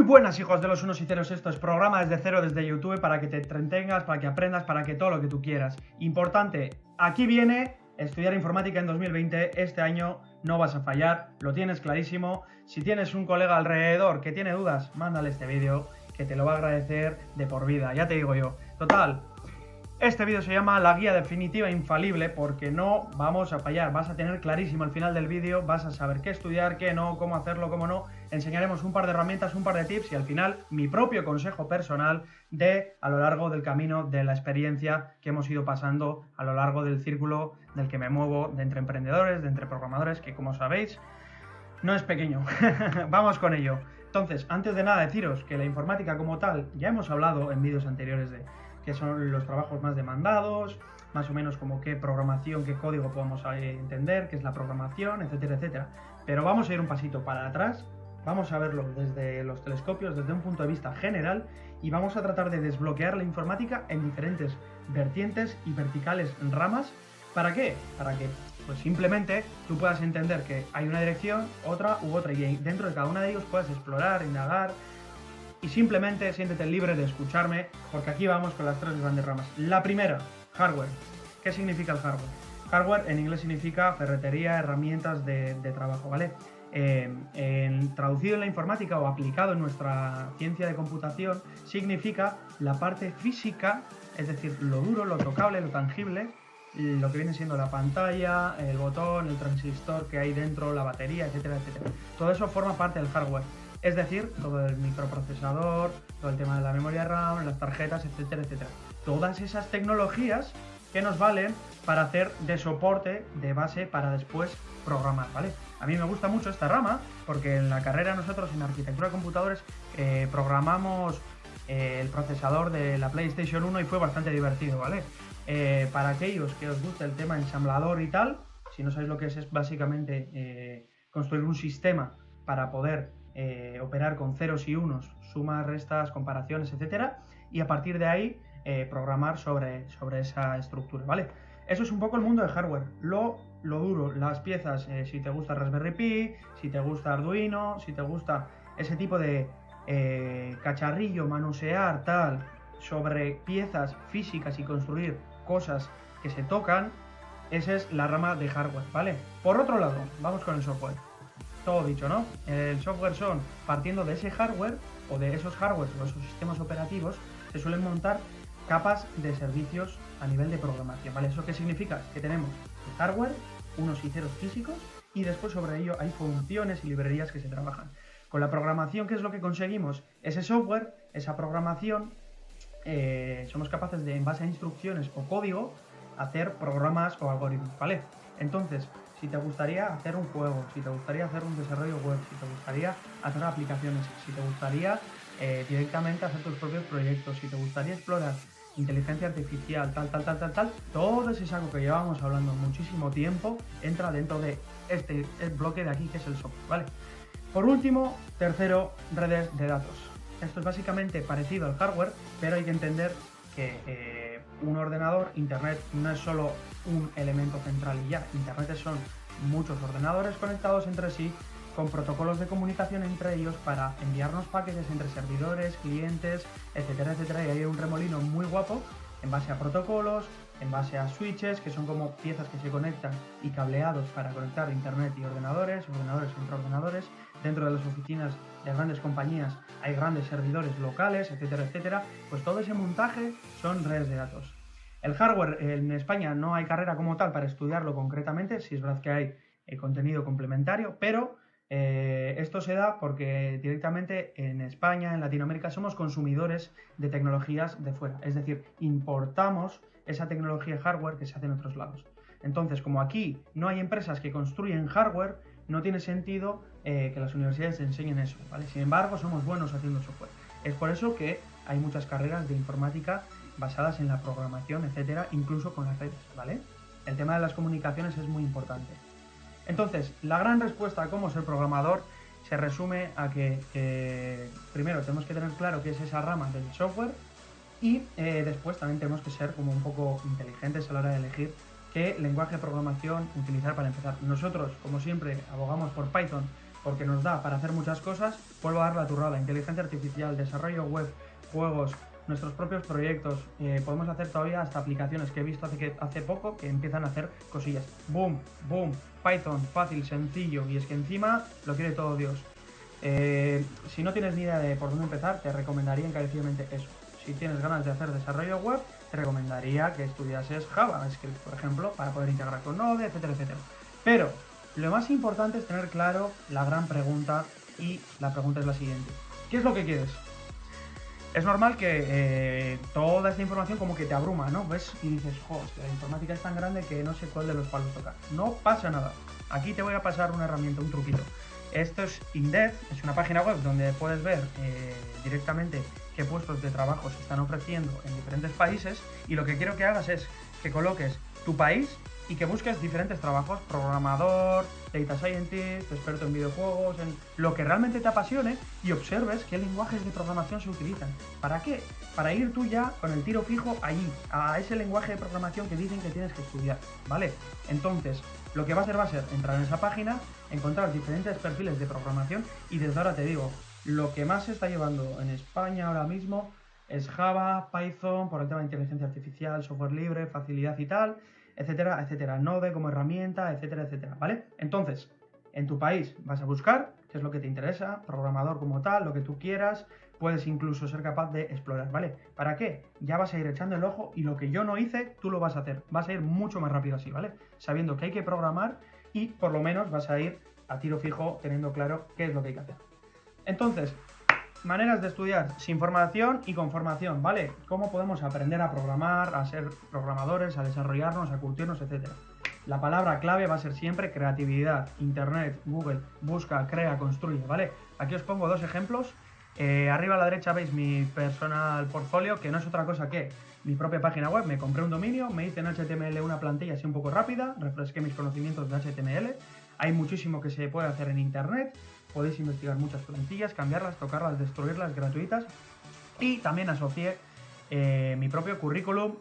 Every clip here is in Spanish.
buenas, hijos de los unos y ceros, esto es programa desde cero desde YouTube para que te entretengas, para que aprendas, para que todo lo que tú quieras. Importante, aquí viene estudiar informática en 2020, este año no vas a fallar, lo tienes clarísimo. Si tienes un colega alrededor que tiene dudas, mándale este vídeo, que te lo va a agradecer de por vida, ya te digo yo. Total, este vídeo se llama La guía definitiva infalible porque no vamos a fallar, vas a tener clarísimo al final del vídeo, vas a saber qué estudiar, qué no, cómo hacerlo, cómo no. Enseñaremos un par de herramientas, un par de tips y al final mi propio consejo personal a lo largo del camino de la experiencia que hemos ido pasando a lo largo del círculo del que me muevo, de entre emprendedores, de entre programadores, que como sabéis no es pequeño. Vamos con ello. Entonces, antes de nada deciros que la informática como tal, ya hemos hablado en vídeos anteriores de qué son los trabajos más demandados, más o menos como qué programación, qué código podemos entender, qué es la programación, etcétera, etcétera. Pero vamos a ir un pasito para atrás, vamos a verlo desde los telescopios, desde un punto de vista general, y vamos a tratar de desbloquear la informática en diferentes vertientes y verticales ramas. ¿Para qué? Para que pues simplemente tú puedas entender que hay una dirección, otra u otra, y dentro de cada una de ellos puedas explorar, indagar, y simplemente siéntete libre de escucharme, porque aquí vamos con las tres grandes ramas. La primera, hardware. ¿Qué significa el hardware? Hardware en inglés significa ferretería, herramientas de trabajo, ¿vale? Traducido en la informática o aplicado en nuestra ciencia de computación, significa la parte física, es decir, lo duro, lo tocable, lo tangible, lo que viene siendo la pantalla, el botón, el transistor que hay dentro, la batería, etcétera, etcétera. Todo eso forma parte del hardware. Es decir, todo el microprocesador, todo el tema de la memoria RAM, las tarjetas, etcétera, etcétera. Todas esas tecnologías que nos valen para hacer de soporte, de base, para después programar, ¿vale? A mí me gusta mucho esta rama porque en la carrera nosotros en arquitectura de computadores programamos el procesador de la PlayStation 1 y fue bastante divertido, ¿vale? Para aquellos que os guste el tema ensamblador y tal, si no sabéis lo que es básicamente construir un sistema para poder operar con ceros y unos, sumas, restas, comparaciones, etcétera, y a partir de ahí programar sobre esa estructura, ¿vale? Eso es un poco el mundo de hardware. Lo duro, las piezas, si te gusta Raspberry Pi, si te gusta Arduino, si te gusta ese tipo de cacharrillo, manosear, tal, sobre piezas físicas y construir cosas que se tocan, esa es la rama de hardware, ¿vale? Por otro lado, vamos con el software. Todo dicho, ¿no? El software son, partiendo de ese hardware, o de esos hardware o esos sistemas operativos, se suelen montar capas de servicios a nivel de programación, ¿vale? ¿Eso qué significa? Que tenemos el hardware, unos y ceros físicos, y después sobre ello hay funciones y librerías que se trabajan. Con la programación, ¿qué es lo que conseguimos? Ese software, esa programación, somos capaces de, en base a instrucciones o código, hacer programas o algoritmos, ¿vale? Entonces, si te gustaría hacer un juego, si te gustaría hacer un desarrollo web, si te gustaría hacer aplicaciones, si te gustaría directamente hacer tus propios proyectos, si te gustaría explorar inteligencia artificial, tal, todo ese saco que llevamos hablando muchísimo tiempo entra dentro de este bloque de aquí que es el software, ¿vale? Por último, tercero, redes de datos. Esto es básicamente parecido al hardware, pero hay que entender que un ordenador, internet, no es solo un elemento central y ya. Internet son muchos ordenadores conectados entre sí con protocolos de comunicación entre ellos para enviarnos paquetes entre servidores, clientes, etcétera, etcétera. Y hay un remolino muy guapo en base a protocolos, en base a switches, que son como piezas que se conectan y cableados para conectar internet y ordenadores entre ordenadores. Dentro de las oficinas de grandes compañías hay grandes servidores locales, etcétera, etcétera. Pues todo ese montaje son redes de datos. El hardware, en España no hay carrera como tal para estudiarlo concretamente, sí es verdad que hay contenido complementario, pero esto se da porque directamente en España, en Latinoamérica, somos consumidores de tecnologías de fuera, es decir, importamos esa tecnología hardware que se hace en otros lados. Entonces, como aquí no hay empresas que construyen hardware, no tiene sentido que las universidades enseñen eso, ¿vale? Sin embargo, somos buenos haciendo software. Es por eso que hay muchas carreras de informática basadas en la programación, etcétera, incluso con las redes, ¿vale? El tema de las comunicaciones es muy importante. Entonces, la gran respuesta a cómo ser programador se resume a que primero tenemos que tener claro qué es esa rama del software y después también tenemos que ser como un poco inteligentes a la hora de elegir qué lenguaje de programación utilizar para empezar. Nosotros, como siempre, abogamos por Python porque nos da para hacer muchas cosas. Vuelvo a dar la turrada: inteligencia artificial, desarrollo web, juegos, nuestros propios proyectos. Podemos hacer todavía hasta aplicaciones que he visto hace poco que empiezan a hacer cosillas. Boom, boom, Python, fácil, sencillo, y es que encima lo quiere todo Dios. Si no tienes ni idea de por dónde empezar, te recomendaría encarecidamente eso. Si tienes ganas de hacer desarrollo web, te recomendaría que estudiases JavaScript, por ejemplo, para poder integrar con Node, etcétera, etcétera. Pero lo más importante es tener claro la gran pregunta, y la pregunta es la siguiente: ¿qué es lo que quieres? Es normal que toda esta información como que te abruma, ¿no? Ves y dices, jo, es que la informática es tan grande que no sé cuál de los palos tocar. No pasa nada. Aquí te voy a pasar una herramienta, un truquito. Esto es Indeed, es una página web donde puedes ver directamente qué puestos de trabajo se están ofreciendo en diferentes países, y lo que quiero que hagas es que coloques tu país y que busques diferentes trabajos: programador, data scientist, experto en videojuegos, en lo que realmente te apasione, y observes qué lenguajes de programación se utilizan. ¿Para qué? Para ir tú ya con el tiro fijo allí, a ese lenguaje de programación que dicen que tienes que estudiar, ¿vale? Entonces, lo que va a ser entrar en esa página, encontrar diferentes perfiles de programación, y desde ahora te digo, lo que más se está llevando en España ahora mismo es Java, Python, por el tema de inteligencia artificial, software libre, facilidad y tal, etcétera, etcétera. Node como herramienta, etcétera, etcétera, ¿vale? Entonces, en tu país vas a buscar qué es lo que te interesa, programador como tal, lo que tú quieras. Puedes incluso ser capaz de explorar, ¿vale? ¿Para qué? Ya vas a ir echando el ojo, y lo que yo no hice, tú lo vas a hacer. Vas a ir mucho más rápido así, ¿vale? Sabiendo que hay que programar, y por lo menos vas a ir a tiro fijo teniendo claro qué es lo que hay que hacer. Entonces, maneras de estudiar: sin formación y con formación, ¿vale? ¿Cómo podemos aprender a programar, a ser programadores, a desarrollarnos, a curtirnos, etcétera? La palabra clave va a ser siempre creatividad. Internet, Google, busca, crea, construye, ¿vale? Aquí os pongo dos ejemplos. Arriba a la derecha veis mi personal portfolio, que no es otra cosa que mi propia página web. Me compré un dominio, me hice en HTML una plantilla así un poco rápida, refresqué mis conocimientos de HTML. Hay muchísimo que se puede hacer en internet. Podéis investigar muchas plantillas, cambiarlas, tocarlas, destruirlas, gratuitas. Y también asocié mi propio currículum,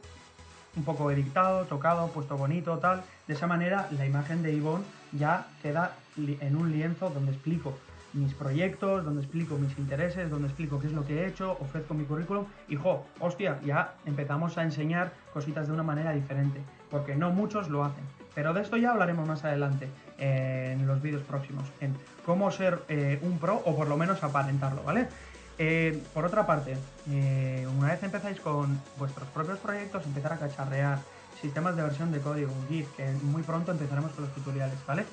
un poco editado, tocado, puesto bonito, tal. De esa manera la imagen de Ivonne ya queda en un lienzo donde explico mis proyectos, donde explico mis intereses, donde explico qué es lo que he hecho, ofrezco mi currículum, y hostia, ya empezamos a enseñar cositas de una manera diferente, porque no muchos lo hacen. Pero de esto ya hablaremos más adelante en los vídeos próximos, en cómo ser un pro, o por lo menos aparentarlo, ¿vale? Por otra parte, una vez empezáis con vuestros propios proyectos, empezar a cacharrear sistemas de versión de código, Git, que muy pronto empezaremos con los tutoriales, ¿vale?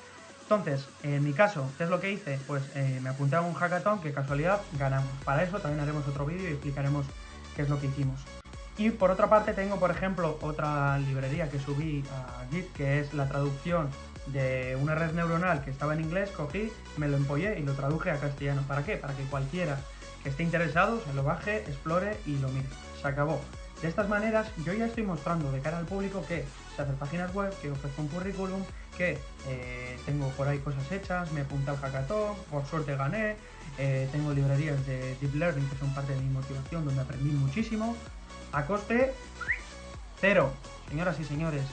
Entonces, en mi caso, ¿qué es lo que hice? Pues me apunté a un hackathon que, casualidad, ganamos. Para eso también haremos otro vídeo y explicaremos qué es lo que hicimos. Y por otra parte tengo, por ejemplo, otra librería que subí a Git, que es la traducción de una red neuronal que estaba en inglés. Cogí, me lo empollé y lo traduje a castellano. ¿Para qué? Para que cualquiera que esté interesado se lo baje, explore y lo mire. Se acabó. De estas maneras yo ya estoy mostrando de cara al público que sé hacer páginas web, que ofrezco un currículum, que tengo por ahí cosas hechas, me apunté al hackathon, por suerte gané, tengo librerías de Deep Learning que son parte de mi motivación, donde aprendí muchísimo, a coste cero, señoras y señores.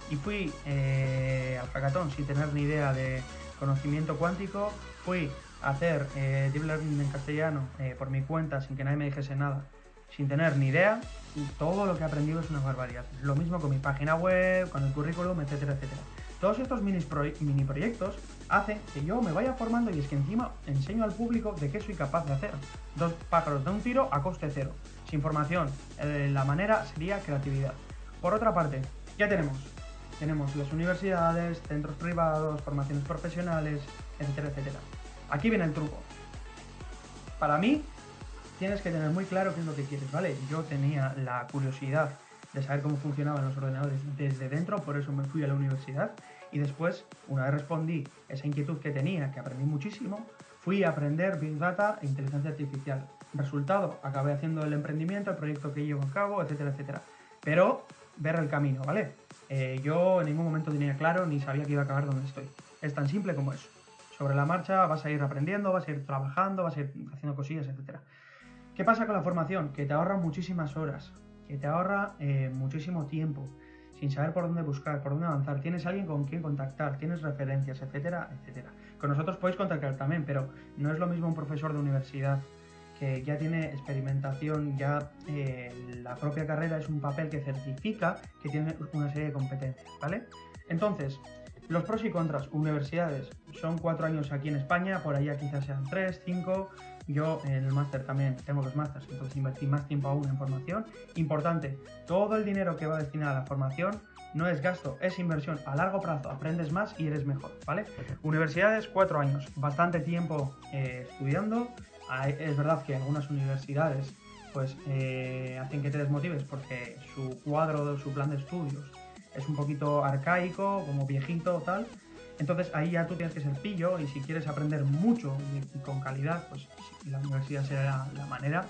Y fui al hackathon sin tener ni idea de conocimiento cuántico, fui a hacer Deep Learning en castellano por mi cuenta, sin que nadie me dijese nada, sin tener ni idea, y todo lo que he aprendido es una barbaridad. Lo mismo con mi página web, con el currículum, etcétera, etcétera. Todos estos mini proyectos hacen que yo me vaya formando, y es que encima enseño al público de qué soy capaz de hacer. Dos pájaros de un tiro a coste cero. Sin formación, la manera sería creatividad. Por otra parte, ¿qué tenemos? Tenemos las universidades, centros privados, formaciones profesionales, etcétera, etcétera. Aquí viene el truco. Para mí, tienes que tener muy claro qué es lo que quieres, ¿vale? Yo tenía la curiosidad de saber cómo funcionaban los ordenadores desde dentro, por eso me fui a la universidad, y después, una vez respondí esa inquietud que tenía, que aprendí muchísimo, fui a aprender Big Data e Inteligencia Artificial. Resultado, acabé haciendo el emprendimiento, el proyecto que llevo a cabo, etcétera, etcétera. Pero ver el camino, ¿vale? Yo en ningún momento tenía claro ni sabía que iba a acabar donde estoy. Es tan simple como eso. Sobre la marcha vas a ir aprendiendo, vas a ir trabajando, vas a ir haciendo cosillas, etcétera. ¿Qué pasa con la formación? Que te ahorra muchísimas horas, que te ahorra muchísimo tiempo. sin saber por dónde buscar, por dónde avanzar, tienes alguien con quien contactar, tienes referencias, etcétera, etcétera. Con nosotros podéis contactar también, pero no es lo mismo un profesor de universidad que ya tiene experimentación, ya la propia carrera es un papel que certifica que tiene una serie de competencias, ¿vale? Entonces, los pros y contras, universidades, son 4 años aquí en España, por allá quizás sean 3, 5, yo en el máster también tengo 2 másters, entonces invertí más tiempo aún en formación. Importante, todo el dinero que va destinado a la formación no es gasto, es inversión a largo plazo, aprendes más y eres mejor, ¿vale? Universidades, 4 años, bastante tiempo estudiando. Es verdad que algunas universidades pues hacen que te desmotives porque su cuadro, su plan de estudios es un poquito arcaico, como viejito o tal. Entonces ahí ya tú tienes que ser pillo y si quieres aprender mucho y con calidad, pues la universidad será la manera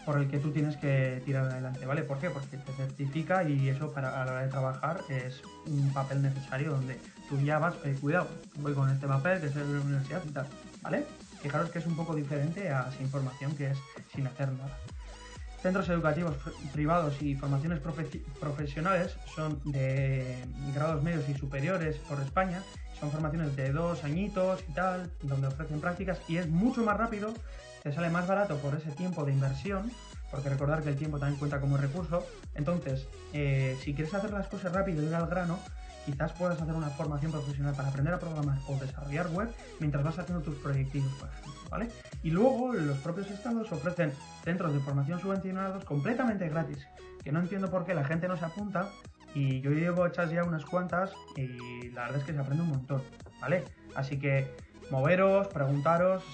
por el que tú tienes que tirar adelante, ¿vale? ¿Por qué? Porque te certifica y eso a la hora de trabajar es un papel necesario donde tú ya vas, cuidado, voy con este papel que es de la universidad y tal, ¿vale? Fijaros que es un poco diferente a esa información que es sin hacer nada. Centros educativos privados y formaciones profesionales son de grados medios y superiores por España. Son formaciones de 2 añitos y tal, donde ofrecen prácticas y es mucho más rápido, te sale más barato por ese tiempo de inversión, porque recordar que el tiempo también cuenta como recurso. Entonces, si quieres hacer las cosas rápido y ir al grano, quizás puedas hacer una formación profesional para aprender a programar o desarrollar web mientras vas haciendo tus proyectillos, por ejemplo, ¿vale? Y luego los propios estados ofrecen centros de formación subvencionados completamente gratis, que no entiendo por qué la gente no se apunta, y yo llevo hechas ya unas cuantas y la verdad es que se aprende un montón, ¿vale? Así que moveros, preguntaros,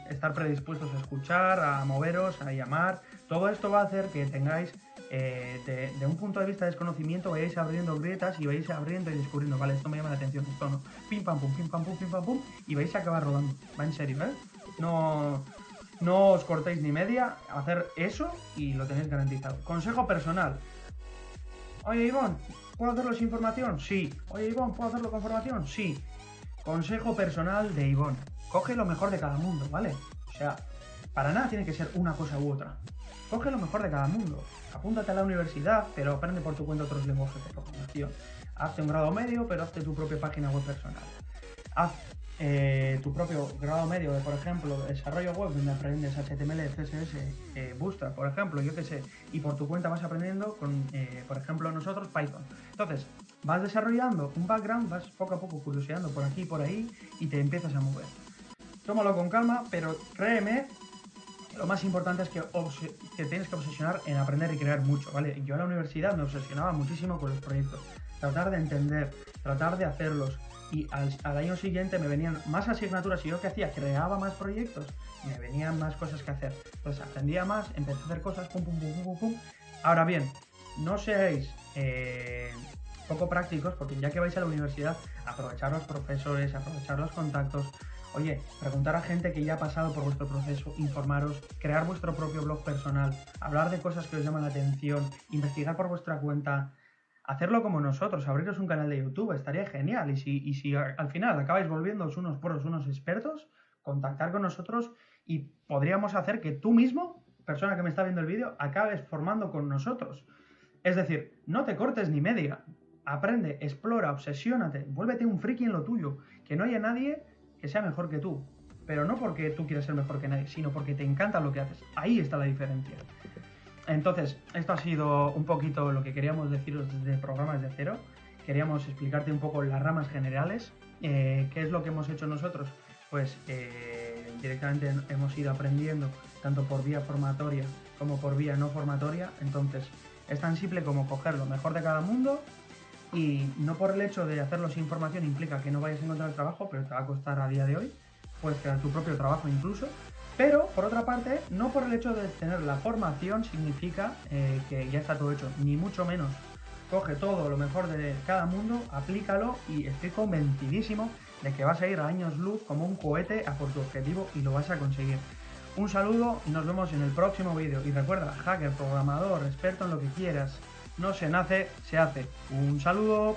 estar predispuestos a escuchar, a moveros, a llamar. Todo esto va a hacer que tengáis, de un punto de vista de desconocimiento, vayáis abriendo grietas y vais abriendo y descubriendo, vale, esto me llama la atención, esto no, pim pam pum, pim pam pum, pim pam pum, y vais a acabar rodando, va en serio, ¿eh? No os cortéis ni media, hacer eso y lo tenéis garantizado. Consejo personal. Oye, Ivonne, ¿puedo hacerlo sin formación? Sí. Oye, Ivonne, ¿puedo hacerlo con formación? Sí. Consejo personal de Ivonne. Coge lo mejor de cada mundo, ¿vale? O sea, para nada tiene que ser una cosa u otra. Coge lo mejor de cada mundo. Apúntate a la universidad, pero aprende por tu cuenta otros lenguajes de programación. Hazte un grado medio, pero hazte tu propia página web personal. Haz tu propio grado medio de, por ejemplo, desarrollo web, donde aprendes HTML, CSS, Bootstrap, por ejemplo, yo qué sé, y por tu cuenta vas aprendiendo con, por ejemplo, nosotros Python. Entonces, vas desarrollando un background, vas poco a poco curioseando por aquí y por ahí y te empiezas a mover. Tómalo con calma, pero créeme, lo más importante es que tienes que obsesionar en aprender y crear mucho, ¿vale? Yo en la universidad me obsesionaba muchísimo con los proyectos, tratar de entender, tratar de hacerlos, y al año siguiente me venían más asignaturas y yo que hacía, creaba más proyectos, me venían más cosas que hacer. Entonces aprendía más, empecé a hacer cosas, pum, pum, pum, pum, pum, pum. Ahora bien, no seáis poco prácticos, porque ya que vais a la universidad, aprovechar los profesores, aprovechar los contactos. Oye, preguntar a gente que ya ha pasado por vuestro proceso, informaros, crear vuestro propio blog personal, hablar de cosas que os llaman la atención, investigar por vuestra cuenta, hacerlo como nosotros, abriros un canal de YouTube, estaría genial. Y si al final acabáis volviéndoos unos pros, unos expertos, contactar con nosotros y podríamos hacer que tú mismo, persona que me está viendo el vídeo, acabes formando con nosotros. Es decir, no te cortes ni media, aprende, explora, obsesiónate, vuélvete un friki en lo tuyo, que no haya nadie que sea mejor que tú, pero no porque tú quieras ser mejor que nadie, sino porque te encanta lo que haces. Ahí está la diferencia. Entonces, esto ha sido un poquito lo que queríamos deciros desde Programas de Cero. Queríamos explicarte un poco las ramas generales. ¿Qué es lo que hemos hecho nosotros? Pues directamente hemos ido aprendiendo tanto por vía formatoria como por vía no formatoria. Entonces, es tan simple como coger lo mejor de cada mundo. Y no por el hecho de hacerlo sin formación implica que no vayas a encontrar trabajo, pero te va a costar a día de hoy. Puedes crear tu propio trabajo incluso. Pero, por otra parte, no por el hecho de tener la formación significa que ya está todo hecho, ni mucho menos. Coge todo lo mejor de cada mundo, aplícalo y estoy convencidísimo de que vas a ir a años luz como un cohete a por tu objetivo y lo vas a conseguir. Un saludo y nos vemos en el próximo vídeo. Y recuerda, hacker, programador, experto en lo que quieras, no se nace, se hace. Un saludo.